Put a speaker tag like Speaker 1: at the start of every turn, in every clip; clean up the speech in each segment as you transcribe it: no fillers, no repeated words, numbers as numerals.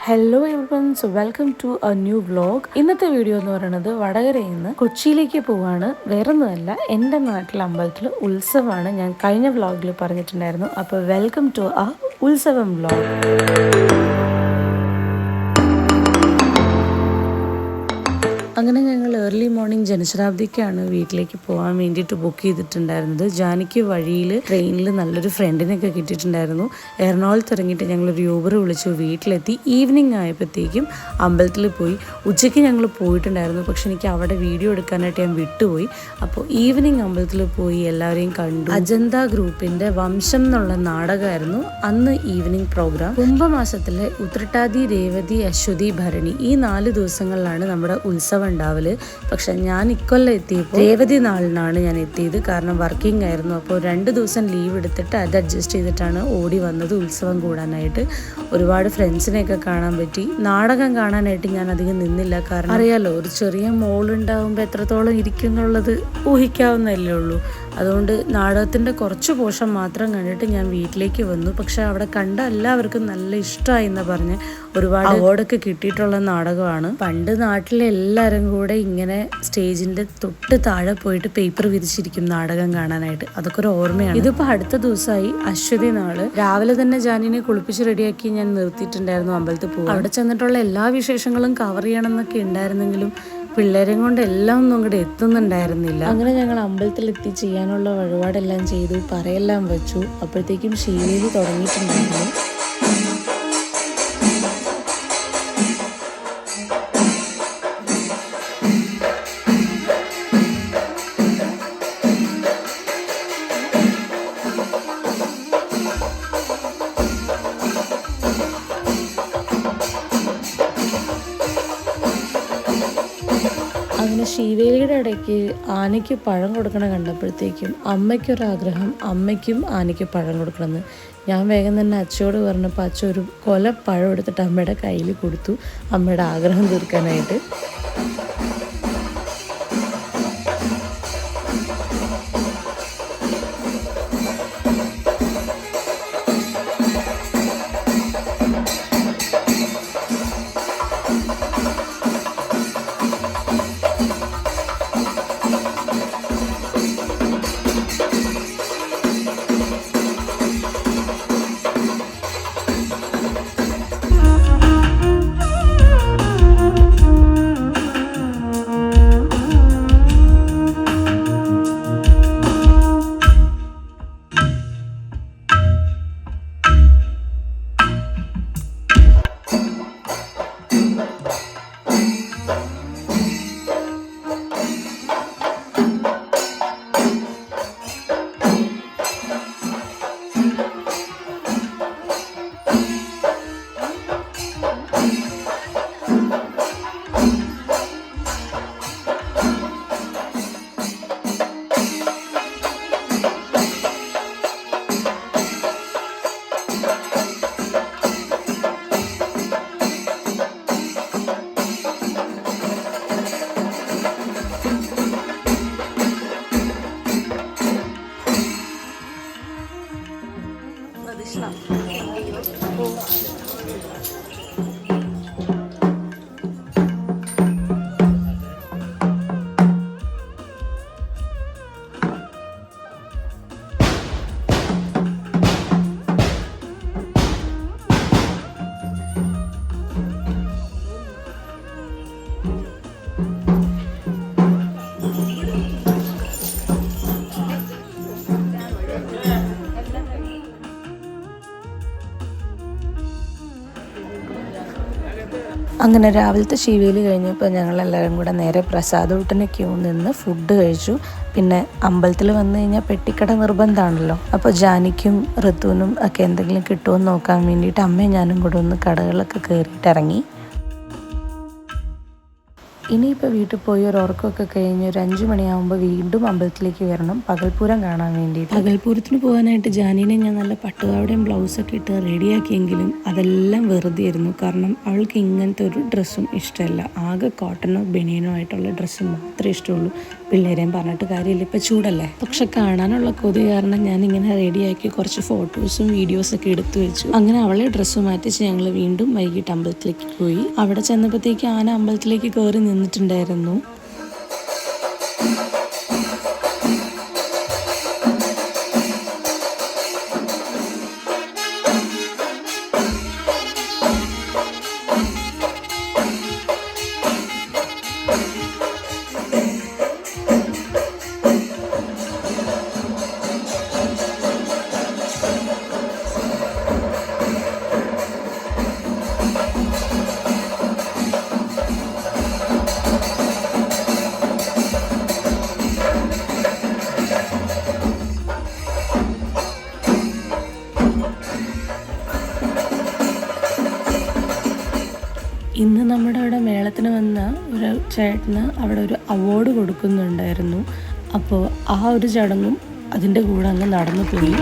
Speaker 1: Hello everyone, so welcome to a new vlog. ഇന്നത്തെ video എന്ന് പറയുന്നത് വടകരയിൽ നിന്ന് കൊച്ചിയിലേക്ക് പോവാണ്. വേറൊന്നുമല്ല, എൻ്റെ നാട്ടിലെ അമ്പലത്തിൽ ഉത്സവമാണ്. ഞാൻ കഴിഞ്ഞ വ്ലോഗിൽ പറഞ്ഞിട്ടുണ്ടായിരുന്നു. അപ്പോൾ വെൽക്കം ടു ആ ഉത്സവം വ്ലോഗ്. അങ്ങനെ ഞങ്ങൾ ഏർലി മോർണിംഗ് ജനശതാബ്ദിക്കാണ് വീട്ടിലേക്ക് പോകാൻ വേണ്ടിയിട്ട് ബുക്ക് ചെയ്തിട്ടുണ്ടായിരുന്നത്. ജാനിക്ക് വഴിയിൽ ട്രെയിനിൽ നല്ലൊരു ഫ്രണ്ടിനൊക്കെ കിട്ടിയിട്ടുണ്ടായിരുന്നു. എറണാകുളത്ത് ഇറങ്ങിയിട്ട് ഞങ്ങളൊരു യൂബർ വിളിച്ചു വീട്ടിലെത്തി. ഈവനിങ് ആയപ്പോഴത്തേക്കും അമ്പലത്തിൽ പോയി. ഉച്ചയ്ക്ക് ഞങ്ങൾ പോയിട്ടുണ്ടായിരുന്നു, പക്ഷെ എനിക്ക് അവിടെ വീഡിയോ എടുക്കാനായിട്ട് ഞാൻ വിട്ടുപോയി. അപ്പോൾ ഈവനിങ് അമ്പലത്തിൽ പോയി എല്ലാവരെയും കണ്ടു. അജന്ത ഗ്രൂപ്പിൻ്റെ വംശം എന്നുള്ള നാടകമായിരുന്നു അന്ന് ഈവനിങ് പ്രോഗ്രാം. കുംഭമാസത്തിലെ ഉത്രട്ടാതി, രേവതി, അശ്വതി, ഭരണി ഈ 4 ദിവസങ്ങളിലാണ് നമ്മുടെ ഉത്സവം ഉണ്ടാവല്. പക്ഷെ ഞാൻ ഇക്കൊല്ലം എത്തിയപ്പോൾ രേവതി നാളിനാണ് ഞാൻ എത്തിയത്. കാരണം വർക്കിംഗ് ആയിരുന്നു. അപ്പോൾ 2 ദിവസം ലീവ് എടുത്തിട്ട് അത് അഡ്ജസ്റ്റ് ചെയ്തിട്ടാണ് ഓടി വന്നത് ഉത്സവം കൂടാനായിട്ട്. ഒരുപാട് ഫ്രണ്ട്സിനെയൊക്കെ കാണാൻ പറ്റി. നാടകം കാണാനായിട്ട് ഞാൻ അധികം നിന്നില്ല. കാരണം അറിയാലോ, ഒരു ചെറിയ മോളുണ്ടാവുമ്പോൾ എത്രത്തോളം ഇരിക്കും എന്നുള്ളത് ഊഹിക്കാവുന്നതല്ലേ ഉള്ളൂ. അതുകൊണ്ട് നാടകത്തിൻ്റെ കുറച്ച് പോർഷൻ മാത്രം കണ്ടിട്ട് ഞാൻ വീട്ടിലേക്ക് വന്നു. പക്ഷെ അവിടെ കണ്ട എല്ലാവർക്കും നല്ല ഇഷ്ടമായി എന്ന് പറഞ്ഞ് ഒരുപാട് അവാർഡൊക്കെ കിട്ടിയിട്ടുള്ള നാടകമാണ്. പണ്ട് നാട്ടിലെ എല്ലാവരും കൂടെ ഇങ്ങനെ സ്റ്റേജിൻ്റെ തൊട്ട് താഴെ പോയിട്ട് പേപ്പർ വിരിച്ചിരിക്കും നാടകം കാണാനായിട്ട്. അതൊക്കെ ഒരു ഓർമ്മയാണ്. ഇതിപ്പോൾ അടുത്ത ദിവസമായി അശ്വതി നാള്. രാവിലെ തന്നെ ജാനിനെ കുളിപ്പിച്ച് റെഡിയാക്കി ഞാൻ നിർത്തിയിട്ടുണ്ടായിരുന്നു അമ്പലത്തിൽ പോകും. അവിടെ ചെന്നിട്ടുള്ള എല്ലാ വിശേഷങ്ങളും കവർ ചെയ്യണമെന്നൊക്കെ ഉണ്ടായിരുന്നെങ്കിലും പിള്ളേരെയും കൊണ്ട് എല്ലാം ഒന്നും അങ്ങോട്ട് എത്തുന്നുണ്ടായിരുന്നില്ല. അങ്ങനെ ഞങ്ങൾ അമ്പലത്തിലെത്തി ചെയ്യാനുള്ള വഴിപാടെല്ലാം ചെയ്തു, പറയെല്ലാം വെച്ചു. അപ്പോഴത്തേക്കും ശീവേലി തുടങ്ങിയിട്ടുണ്ടായിരുന്നു. അങ്ങനെ ശീവേലിയുടെ ഇടയ്ക്ക് ആനയ്ക്ക് പഴം കൊടുക്കണം കണ്ടപ്പോഴത്തേക്കും അമ്മയ്ക്കൊരാഗ്രഹം, അമ്മയ്ക്കും ആനയ്ക്ക് പഴം കൊടുക്കണമെന്ന്. ഞാൻ വേഗം തന്നെ അച്ഛയോട് പറഞ്ഞപ്പോൾ അച്ഛ ഒരു കൊല പഴം എടുത്തിട്ട് അമ്മയുടെ കയ്യിൽ കൊടുത്തു, അമ്മയുടെ ആഗ്രഹം തീർക്കാനായിട്ട്. അങ്ങനെ രാവിലത്തെ ശീവേലി കഴിഞ്ഞപ്പോൾ ഞങ്ങളെല്ലാവരും കൂടെ നേരെ പ്രസാദൂട്ടിന് ക്യൂ നിന്ന് ഫുഡ് കഴിച്ചു. പിന്നെ അമ്പലത്തിൽ വന്നു കഴിഞ്ഞാൽ പെട്ടിക്കട നിർബന്ധമാണല്ലോ. അപ്പോൾ ജാനിക്കും ഋതുവിനും ഒക്കെ എന്തെങ്കിലും കിട്ടുമോ എന്ന് നോക്കാൻ വേണ്ടിയിട്ട് അമ്മയും ഞാനും കൂടെ ഒന്ന് കടകളൊക്കെ കയറിയിട്ടിറങ്ങി. ഇനിയിപ്പോൾ വീട്ടിൽ പോയി ഒരു ഉറക്കമൊക്കെ കഴിഞ്ഞ് ഒരു 5 മണിയാകുമ്പോൾ വീണ്ടും അമ്പലത്തിലേക്ക് വരണം പകൽപ്പൂരം കാണാൻ വേണ്ടിയിട്ട്. പകൽപ്പൂരത്തിന് പോകാനായിട്ട് ജാനീനെ ഞാൻ നല്ല പട്ടുപാവാടയും ബ്ലൗസൊക്കെ ഇട്ട് റെഡിയാക്കിയെങ്കിലും അതെല്ലാം വെറുതെ ആയിരുന്നു. കാരണം അവൾക്ക് ഇങ്ങനത്തെ ഒരു ഡ്രസ്സും ഇഷ്ടമല്ല. ആകെ കോട്ടണോ ബനിയനോ ആയിട്ടുള്ള ഡ്രസ്സ് മാത്രമേ ഇഷ്ടമുള്ളൂ. പിള്ളേരെയും പറഞ്ഞിട്ട് കാര്യമില്ല, ഇപ്പം ചൂടല്ലേ. പക്ഷെ കാണാനുള്ള കൊതി കാരണം ഞാനിങ്ങനെ റെഡിയാക്കി കുറച്ച് ഫോട്ടോസും വീഡിയോസൊക്കെ എടുത്തു വെച്ചു. അങ്ങനെ അവളെ ഡ്രസ്സ് മാറ്റിച്ച് ഞങ്ങൾ വീണ്ടും വൈകിട്ട് അമ്പലത്തിലേക്ക് പോയി. അവിടെ ചെന്നപ്പോഴത്തേക്ക് ആന അമ്പലത്തിലേക്ക് കയറി നിന്നിട്ടുണ്ടായിരുന്നു. ഇന്ന് നമ്മുടെ അവിടെ മേളത്തിന് വന്ന ഒരു ചേട്ടന് അവിടെ ഒരു അവാർഡ് കൊടുക്കുന്നുണ്ടായിരുന്നു. അപ്പോൾ ആ ഒരു ചടങ്ങും അതിൻ്റെ കൂടെ അങ്ങ് നടന്നു പോയി.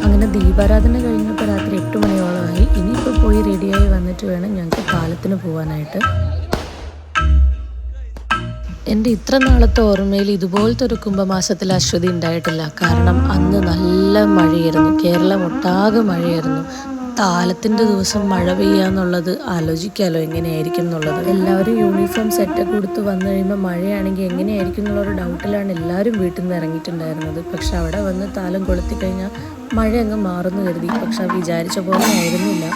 Speaker 1: അങ്ങനെ ദീപാരാധന കഴിഞ്ഞപ്പോൾ രാത്രി 8 മണിയോളമായി. ഇനിയിപ്പോൾ പോയി റെഡിയായി വന്നിട്ട് വേണം ഞങ്ങൾക്ക് കാലത്തിന് പോകാനായിട്ട്. എൻ്റെ ഇത്ര നാളത്തെ ഓർമ്മയിൽ ഇതുപോലത്തെ ഒരു കുംഭമാസത്തിൽ അശ്വതി ഉണ്ടായിട്ടില്ല. കാരണം അന്ന് നല്ല മഴയായിരുന്നു, കേരളം ഒട്ടാകെ മഴയായിരുന്നു. താലത്തിൻ്റെ ദിവസം മഴ പെയ്യാന്നുള്ളത് ആലോചിക്കാമല്ലോ എങ്ങനെയായിരിക്കും എന്നുള്ളത്. എല്ലാവരും യൂണിഫോം സെറ്റൊക്കെ കൊടുത്ത് വന്നു കഴിയുമ്പോൾ മഴയാണെങ്കിൽ എങ്ങനെയായിരിക്കും എന്നുള്ളൊരു ഡൗട്ടിലാണ് എല്ലാവരും വീട്ടിൽ നിന്ന് ഇറങ്ങിയിട്ടുണ്ടായിരുന്നത്. പക്ഷെ അവിടെ വന്ന് താലം കൊളുത്തി കഴിഞ്ഞാൽ മഴ അങ്ങ് മാറുന്നു കരുതി. പക്ഷെ വിചാരിച്ച പോലെ ആയിരുന്നില്ല.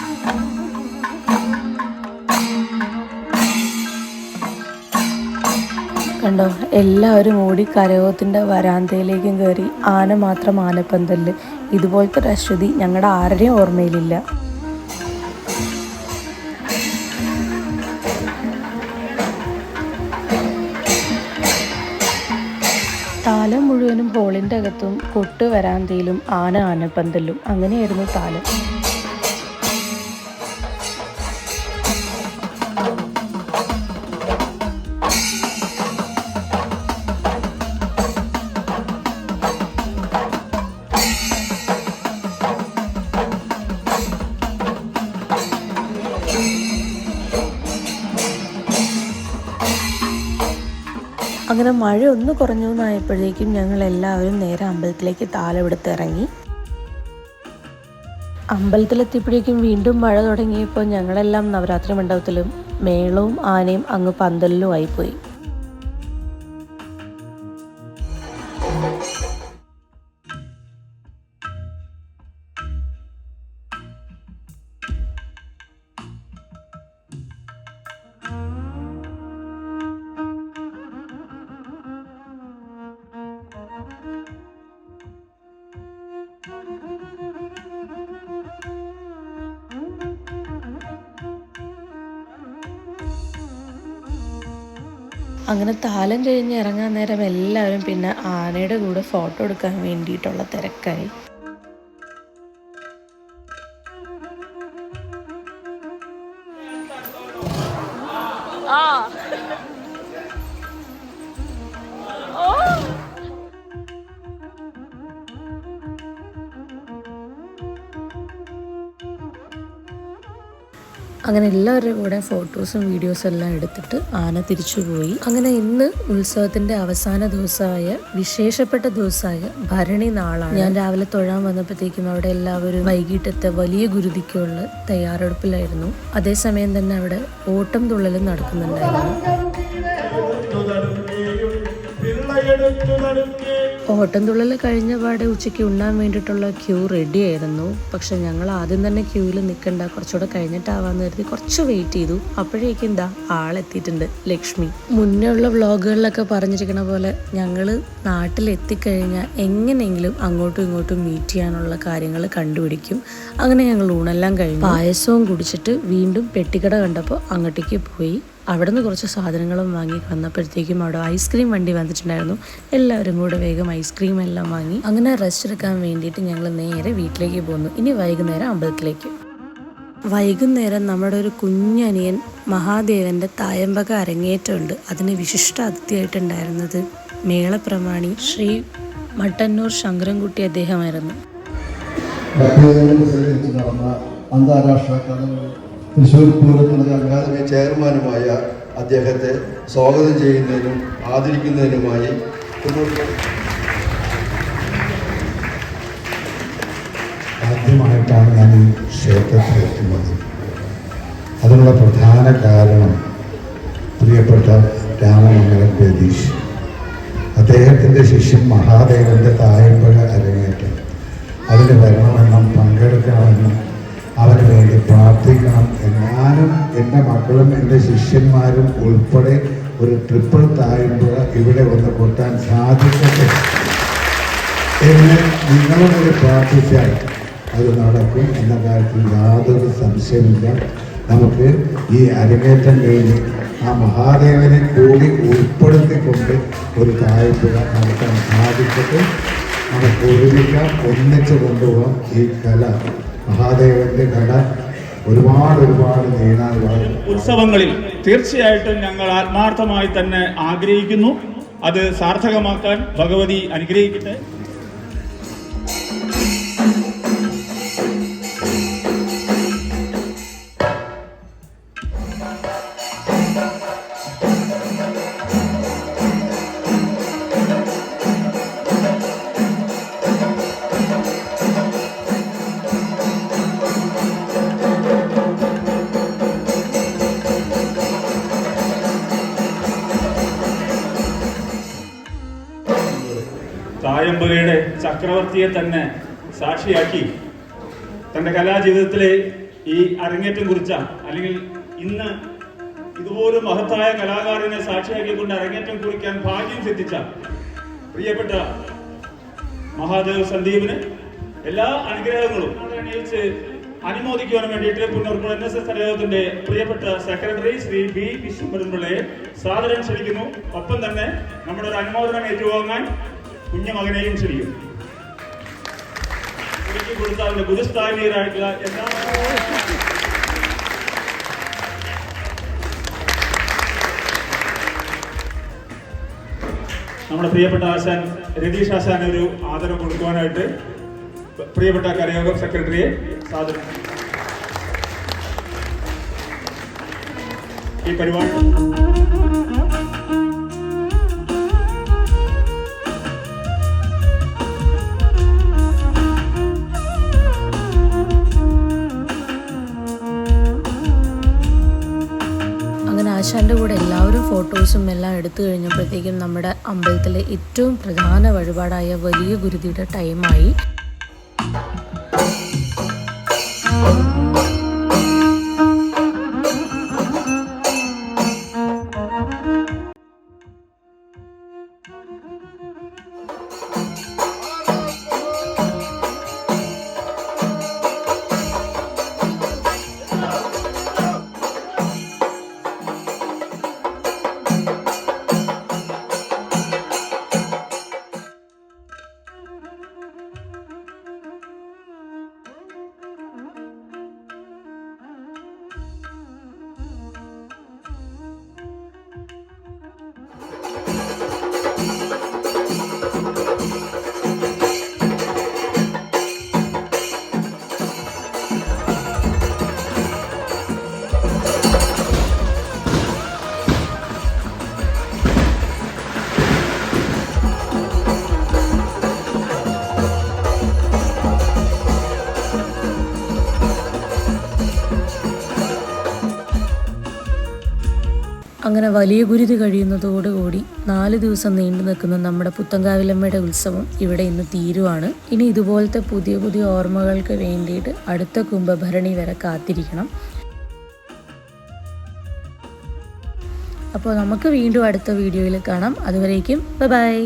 Speaker 1: കണ്ടോ, എല്ലാവരും ഓടി കരയോത്തിൻ്റെ വരാന്തയിലേക്കും കയറി. ആന മാത്രം ആനപ്പന്തലിൽ. ഇതുപോലത്തെ ഒരു അശ്വതി ഞങ്ങളുടെ ആരുടെയും ഓർമ്മയിലില്ല. താലം മുഴുവനും ഹോളിൻ്റെ അകത്തും കൊട്ട് വരാന്തയിലും ആനപ്പന്തലിലും അങ്ങനെയായിരുന്നു താലം. അങ്ങനെ മഴ ഒന്ന് കുറഞ്ഞു എന്നായപ്പോഴേക്കും ഞങ്ങൾ എല്ലാവരും നേരെ അമ്പലത്തിലേക്ക് താലമെടുത്ത് ഇറങ്ങി. അമ്പലത്തിലെത്തിയപ്പോഴേക്കും വീണ്ടും മഴ തുടങ്ങിയപ്പോൾ ഞങ്ങളെല്ലാം നവരാത്രി മണ്ഡപത്തിലും മേളവും ആനയും അങ്ങ് പന്തലിലും ആയിപ്പോയി. അങ്ങനെ താലം കഴിഞ്ഞ് ഇറങ്ങാൻ നേരം എല്ലാവരും പിന്നെ ആനയുടെ കൂടെ ഫോട്ടോ എടുക്കാൻ വേണ്ടിയിട്ടുള്ള തിരക്കായി. അങ്ങനെ എല്ലാവരുടെ കൂടെ ഫോട്ടോസും വീഡിയോസും എല്ലാം എടുത്തിട്ട് ആന തിരിച്ചുപോയി. അങ്ങനെ ഇന്ന് ഉത്സവത്തിൻ്റെ അവസാന ദിവസമായ വിശേഷപ്പെട്ട ദിവസമായ ഭരണി നാളാണ്. ഞാൻ രാവിലെ തൊഴാൻ വന്നപ്പോഴത്തേക്കും അവിടെ എല്ലാവരും വൈകിട്ടത്തെ വലിയ ഗുരുതിക്കുള്ള തയ്യാറെടുപ്പിലായിരുന്നു. അതേസമയം തന്നെ അവിടെ ഓട്ടം തുള്ളലും നടക്കുന്നുണ്ടായിരുന്നു. ഓട്ടംതുള്ളൽ കഴിഞ്ഞ പാടെ ഉച്ചയ്ക്ക് ഉണ്ണാൻ വേണ്ടിയിട്ടുള്ള ക്യൂ റെഡി ആയിരുന്നു. പക്ഷെ ഞങ്ങൾ ആദ്യം തന്നെ ക്യൂവിൽ നിൽക്കണ്ട, കുറച്ചുകൂടെ കഴിഞ്ഞിട്ടാവാന്ന് കരുതി കുറച്ച് വെയിറ്റ് ചെയ്തു. അപ്പോഴേക്കും എന്താ ആളെത്തിയിട്ടുണ്ട്, ലക്ഷ്മി. മുന്നേ ഉള്ള വ്ളോഗുകളിലൊക്കെ പറഞ്ഞിരിക്കണ പോലെ ഞങ്ങൾ നാട്ടിലെത്തിക്കഴിഞ്ഞാൽ എങ്ങനെയെങ്കിലും അങ്ങോട്ടും ഇങ്ങോട്ടും മീറ്റ് ചെയ്യാനുള്ള കാര്യങ്ങൾ കണ്ടുപിടിക്കും. അങ്ങനെ ഞങ്ങൾ ഊണെല്ലാം കഴിഞ്ഞു പായസവും കുടിച്ചിട്ട് വീണ്ടും പെട്ടിക്കട കണ്ടപ്പോൾ അങ്ങോട്ടേക്ക് പോയി. അവിടെ നിന്ന് കുറച്ച് സാധനങ്ങളും വാങ്ങി വന്നപ്പോഴത്തേക്കും അവിടെ ഐസ്ക്രീം വണ്ടി വന്നിട്ടുണ്ടായിരുന്നു. എല്ലാവരും കൂടെ വേഗം ഐസ്ക്രീം എല്ലാം വാങ്ങി അങ്ങനെ റെസ്റ്റ് എടുക്കാൻ വേണ്ടിയിട്ട് ഞങ്ങൾ നേരെ വീട്ടിലേക്ക് പോന്നു. ഇനി വൈകുന്നേരം അമ്പലത്തിലേക്ക്. വൈകുന്നേരം നമ്മുടെ ഒരു കുഞ്ഞനിയൻ മഹാദേവൻ്റെ തായമ്പക അരങ്ങേറ്റമുണ്ട്. അതിന് വിശിഷ്ട അതിഥിയായിട്ടുണ്ടായിരുന്നത് മേളപ്രമാണി ശ്രീ മട്ടന്നൂർ ശങ്കരൻകുട്ടി അദ്ദേഹമായിരുന്നു.
Speaker 2: അന്താരാഷ്ട്ര തൃശ്ശൂർ പൂരത്തിലെ അക്കാദമി ചെയർമാനുമായ അദ്ദേഹത്തെ സ്വാഗതം ചെയ്യുന്നതിനും ആദരിക്കുന്നതിനുമായി
Speaker 3: ആദ്യമായിട്ടാണ് ഞാൻ ഈ ക്ഷേത്രത്തിലെത്തുന്നത്. അതിനുള്ള പ്രധാന കാരണം പ്രിയപ്പെട്ട രാമമംഗലം രതീഷ്, അദ്ദേഹത്തിൻ്റെ ശിഷ്യൻ മഹാദേവൻ്റെ തായമ്പഴ അരങ്ങേറ്റം, അതിന് വരണമെന്നും പങ്കെടുക്കണമെന്നും അവന് വേണ്ടി പ്രാർത്ഥിക്കണം. ഞാനും എൻ്റെ മക്കളും എൻ്റെ ശിഷ്യന്മാരും ഉൾപ്പെടെ ഒരു ട്രിപ്പിൾ തായമ്പുഴ ഇവിടെ വന്ന് കൊട്ടാൻ സാധിക്കട്ടെ എന്ന് നിങ്ങളും കൂടി പ്രാർത്ഥിച്ചാൽ അത് നടക്കും എന്ന കാര്യത്തിൽ യാതൊരു സംശയമില്ല. നമുക്ക് ഈ അരങ്ങേറ്റം കഴിഞ്ഞ് ആ മഹാദേവനെ കൂടി ഉൾപ്പെടുത്തിക്കൊണ്ട് ഒരു തായമ്പുഴ നടത്താൻ സാധിക്കട്ടെ. നമുക്ക് ഒരുമിക്കാം, ഒന്നിച്ച് കൊണ്ടുപോകാം. ഈ കല, മഹാദേവന്റെ കല ഒരുപാട് നീളാൻ
Speaker 4: ഉത്സവങ്ങളിൽ തീർച്ചയായിട്ടും ഞങ്ങൾ ആത്മാർത്ഥമായി തന്നെ ആഗ്രഹിക്കുന്നു. അത് സാർത്ഥകമാക്കാൻ ഭഗവതി അനുഗ്രഹിക്കട്ടെ. തായമ്പകയുടെ ചക്രവർത്തിയെ തന്നെ സാക്ഷിയാക്കി തൻ്റെ കലാജീവിതത്തിലെ ഈ അരങ്ങേറ്റം കുറിച്ച, അല്ലെങ്കിൽ ഇന്ന് ഇതുപോലും മഹത്തായ കലാകാരനെ സാക്ഷിയാക്കിക്കൊണ്ട് അരങ്ങേറ്റം കുറിക്കാൻ ഭാഗ്യം സിദ്ധിച്ച പ്രിയപ്പെട്ട മഹാദേവ് സന്ദീപിന് എല്ലാ അനുഗ്രഹങ്ങളും അണിയിച്ച് അനുമോദിക്കുവാൻ വേണ്ടിയിട്ട് പുന്നൂർക്കുളം NSS തലയോഗത്തിന്റെ പ്രിയപ്പെട്ട സെക്രട്ടറി ശ്രീ B. വിശ്വംഭരൻപിള്ളയെ സാദരം ക്ഷണിക്കുന്നു. ഒപ്പം തന്നെ നമ്മുടെ ഒരു അനുമോദനം ഏറ്റുവാങ്ങാൻ കുഞ്ഞുമകനെയും ക്ഷണിക്കും. ഒരുക്കി കൊടുത്താൽ ഗുരുസ്ഥാനീയരായിട്ടുള്ള എല്ലാ നമ്മുടെ പ്രിയപ്പെട്ട ആശാൻ രതീഷ് ആശാൻ ഒരു ആദരം കൊടുക്കുവാനായിട്ട് പ്രിയപ്പെട്ട കരയോഗം സെക്രട്ടറിയെ സാദരം. ഈ പരിപാടി
Speaker 1: ആശാൻ്റെ കൂടെ എല്ലാവരും ഫോട്ടോസും എല്ലാം എടുത്തു കഴിഞ്ഞപ്പോഴത്തേക്കും നമ്മുടെ അമ്പലത്തിലെ ഏറ്റവും പ്രധാന വഴിപാടായ വലിയ ഗുരുതിയുടെ ടൈമായി. അങ്ങനെ വലിയ ഗുരുതി കഴിയുന്നതോടുകൂടി 4 ദിവസം നീണ്ടു നിൽക്കുന്ന നമ്മുടെ പുത്തങ്കാവിലമ്മയുടെ ഉത്സവം ഇവിടെ ഇന്ന് തീരുവാണ്. ഇനി ഇതുപോലത്തെ പുതിയ പുതിയ ഓർമ്മകൾക്ക് വേണ്ടിയിട്ട് അടുത്ത കുംഭഭരണി വരെ കാത്തിരിക്കണം. അപ്പോൾ നമുക്ക് വീണ്ടും അടുത്ത വീഡിയോയിൽ കാണാം. അതുവരേക്കും ബൈ.